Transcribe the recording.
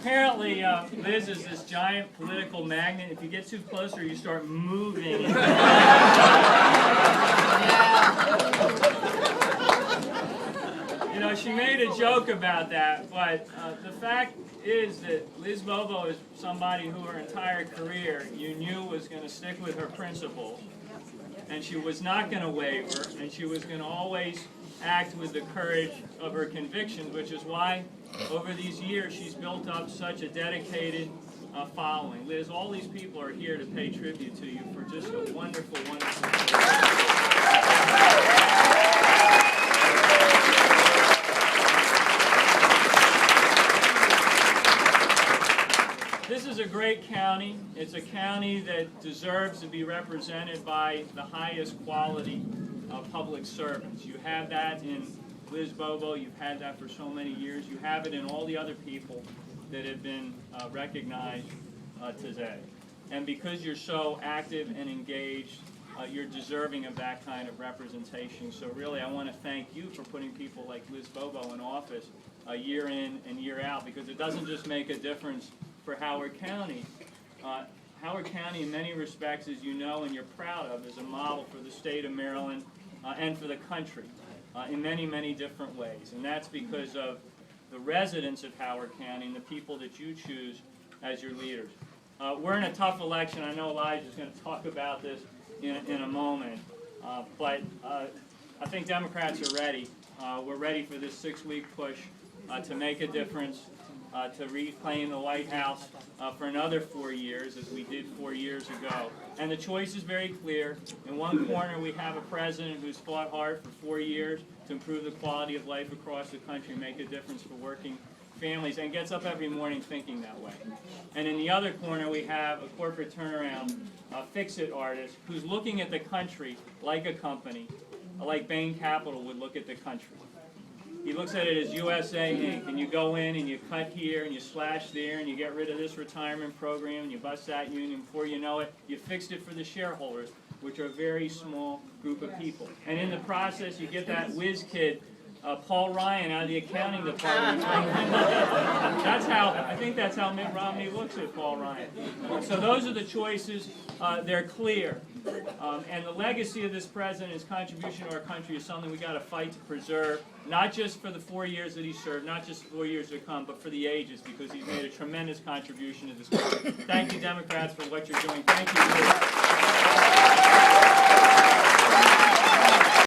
apparently, Liz is this giant political magnet. If you get too close to her, you start moving. You know, she made a joke about that, but the fact is that Liz Bobo is somebody who her entire career you knew was going to stick with her principles, and she was not going to waver, and she was going to always act with the courage of her convictions, which is why over these years she's built up such a dedicated following. Liz, all these people are here to pay tribute to you for just a wonderful, wonderful This is a great county. It's a county that deserves to be represented by the highest quality public servants. You have that in Liz Bobo. You've had that for so many years. You have it in all the other people that have been recognized today. And because you're so active and engaged, you're deserving of that kind of representation. So really, I want to thank you for putting people like Liz Bobo in office year in and year out, because it doesn't just make a difference for Howard County. Howard County, in many respects, as you know and you're proud of, is a model for the state of Maryland and for the country in many, many different ways. And that's because of the residents of Howard County and the people that you choose as your leaders. We're in a tough election. I know Elijah's going to talk about this in a moment. But I think Democrats are ready. We're ready for this 6-week push to make a difference, to reclaim the White House for another 4 years, as we did 4 years ago. And the choice is very clear. In one corner, we have a president who's fought hard for 4 years to improve the quality of life across the country, make a difference for working families, and gets up every morning thinking that way. And in the other corner, we have a corporate turnaround, fix-it artist who's looking at the country like a company, like Bain Capital would look at the country. He looks at it as USA Inc., and you go in and you cut here and you slash there and you get rid of this retirement program and you bust that union. Before you know it, you fixed it for the shareholders, which are a very small group of people. And in the process, you get that whiz kid, Paul Ryan, out of the accounting department. I think that's how Mitt Romney looks at Paul Ryan. So those are the choices. They're clear. And the legacy of this president, his contribution to our country, is something we got to fight to preserve, not just for the 4 years that he served, not just 4 years to come, but for the ages, because he's made a tremendous contribution to this country. Thank you, Democrats, for what you're doing. Thank you, Liz.